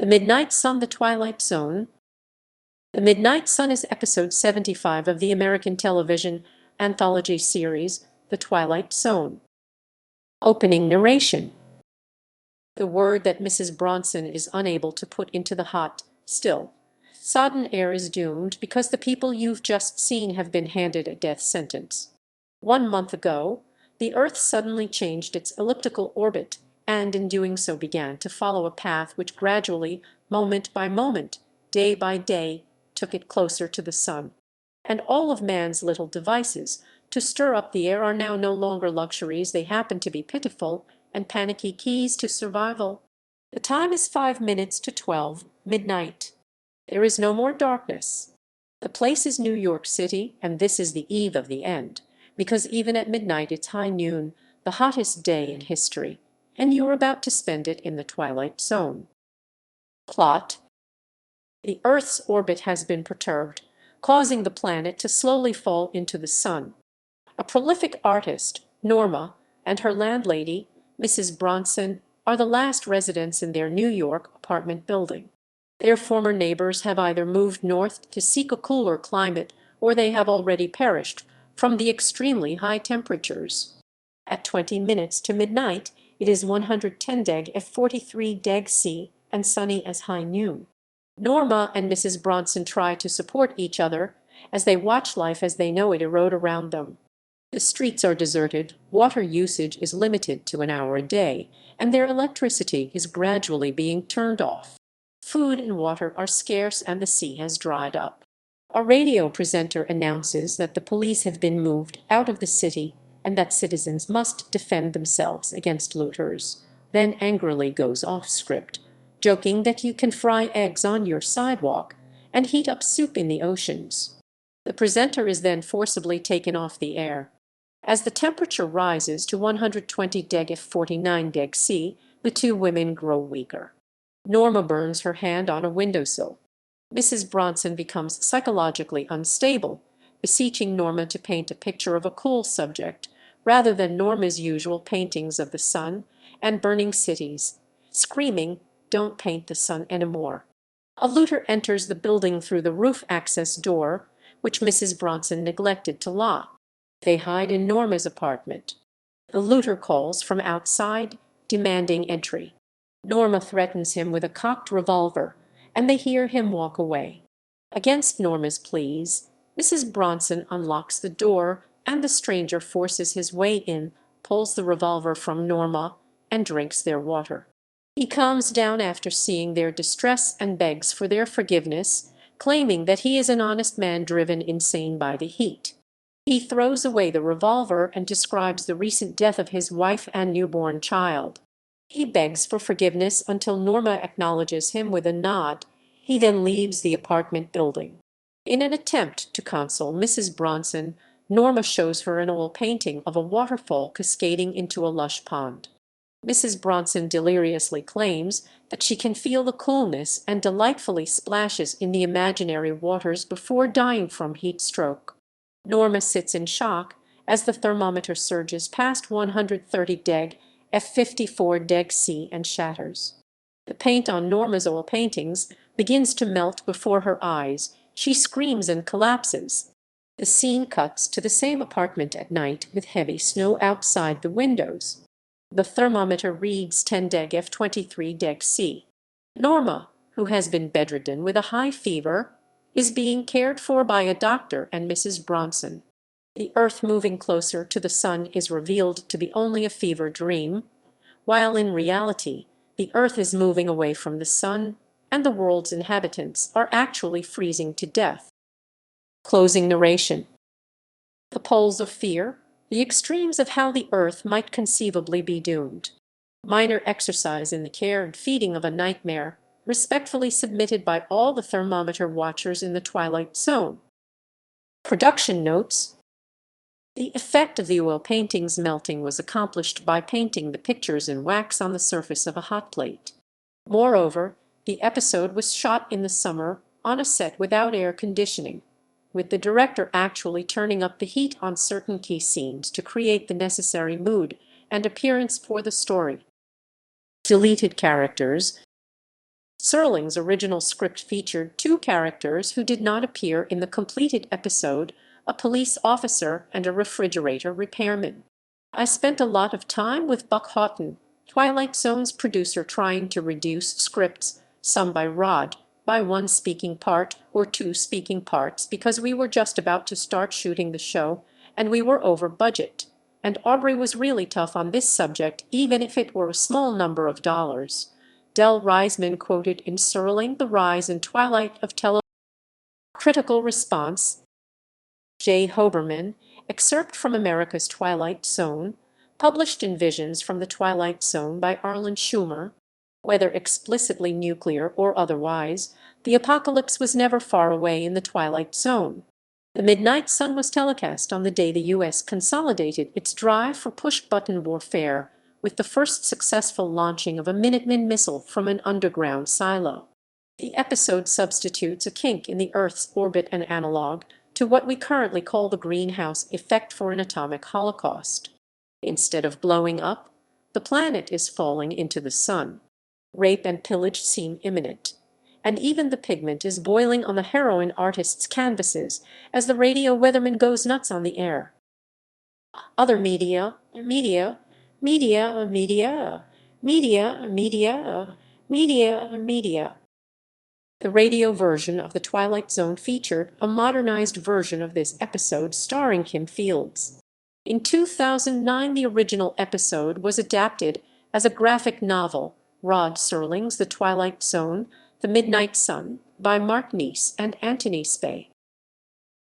The Midnight Sun, The Twilight Zone. The Midnight Sun is episode 75 of the American television anthology series, The Twilight Zone. Opening narration. The word that Mrs. Bronson is unable to put into the hot, still, sodden air is doomed because the people you've just seen have been handed a death sentence. 1 month ago, the Earth suddenly changed its elliptical orbit, and in doing so began to follow a path which gradually, moment by moment, day by day, took it closer to the sun. And all of man's little devices to stir up the air are now no longer luxuries, they happen to be pitiful and panicky keys to survival. The time is 5 minutes to 12, midnight. There is no more darkness. The place is New York City, and this is the eve of the end, because even at midnight it's high noon, the hottest day in history, and you're about to spend it in the Twilight Zone. Plot. The Earth's orbit has been perturbed, causing the planet to slowly fall into the sun. A prolific artist, Norma, and her landlady, Mrs. Bronson, are the last residents in their New York apartment building. Their former neighbors have either moved north to seek a cooler climate, or they have already perished from the extremely high temperatures. At 20 minutes to midnight, it is 110°F43°C and sunny as high noon. Norma and Mrs. Bronson try to support each other as they watch life as they know it erode around them. The streets are deserted, water usage is limited to an hour a day, and their electricity is gradually being turned off. Food and water are scarce and the sea has dried up. A radio presenter announces that the police have been moved out of the city and that citizens must defend themselves against looters, then angrily goes off script, joking that you can fry eggs on your sidewalk and heat up soup in the oceans. The presenter is then forcibly taken off the air. As the temperature rises to 120°F49°C, the two women grow weaker. Norma burns her hand on a windowsill. Mrs. Bronson becomes psychologically unstable, beseeching Norma to paint a picture of a cool subject, rather than Norma's usual paintings of the sun and burning cities, screaming, "Don't paint the sun anymore." A looter enters the building through the roof access door, which Mrs. Bronson neglected to lock. They hide in Norma's apartment. The looter calls from outside, demanding entry. Norma threatens him with a cocked revolver, and they hear him walk away. Against Norma's pleas, Mrs. Bronson unlocks the door, and the stranger forces his way in, pulls the revolver from Norma, and drinks their water. He calms down after seeing their distress and begs for their forgiveness, claiming that he is an honest man driven insane by the heat. He throws away the revolver and describes the recent death of his wife and newborn child. He begs for forgiveness until Norma acknowledges him with a nod. He then leaves the apartment building. In an attempt to console Mrs. Bronson, Norma shows her an oil painting of a waterfall cascading into a lush pond. Mrs. Bronson deliriously claims that she can feel the coolness and delightfully splashes in the imaginary waters before dying from heat stroke. Norma sits in shock as the thermometer surges past 130°F54°C and shatters. The paint on Norma's oil paintings begins to melt before her eyes. She screams and collapses. The scene cuts to the same apartment at night with heavy snow outside the windows. The thermometer reads 10°F23°C. Norma, who has been bedridden with a high fever, is being cared for by a doctor and Mrs. Bronson. The Earth moving closer to the sun is revealed to be only a fever dream, while in reality, the Earth is moving away from the sun, and the world's inhabitants are actually freezing to death. Closing narration. The poles of fear, the extremes of how the Earth might conceivably be doomed. Minor exercise in the care and feeding of a nightmare, respectfully submitted by all the thermometer watchers in the Twilight Zone. Production notes. The effect of the oil paintings melting was accomplished by painting the pictures in wax on the surface of a hot plate. Moreover, the episode was shot in the summer on a set without air conditioning, with the director actually turning up the heat on certain key scenes to create the necessary mood and appearance for the story. Deleted characters. Serling's original script featured two characters who did not appear in the completed episode, a police officer and a refrigerator repairman. I spent a lot of time with Buck Houghton, Twilight Zone's producer, trying to reduce scripts, some by Rod, by one speaking part or two speaking parts, because we were just about to start shooting the show and we were over budget. And Aubrey was really tough on this subject, even if it were a small number of dollars. Del Reisman quoted in Serling The Rise and Twilight of Television. Critical response. J. Hoberman, excerpt from America's Twilight Zone, published in Visions from the Twilight Zone by Arlen Schumer. Whether explicitly nuclear or otherwise, the apocalypse was never far away in the Twilight Zone. The midnight sun was telecast on the day the U.S. consolidated its drive for push-button warfare, with the first successful launching of a Minuteman missile from an underground silo. The episode substitutes a kink in the Earth's orbit, an analog to what we currently call the greenhouse effect for an atomic holocaust. Instead of blowing up, the planet is falling into the sun. Rape and pillage seem imminent, and even the pigment is boiling on the heroine artist's canvases as the radio weatherman goes nuts on the air. Other media. The radio version of The Twilight Zone featured a modernized version of this episode starring Kim Fields. In 2009, the original episode was adapted as a graphic novel, Rod Serling's The Twilight Zone, The Midnight Sun, by Mark Neese and Anthony Spey.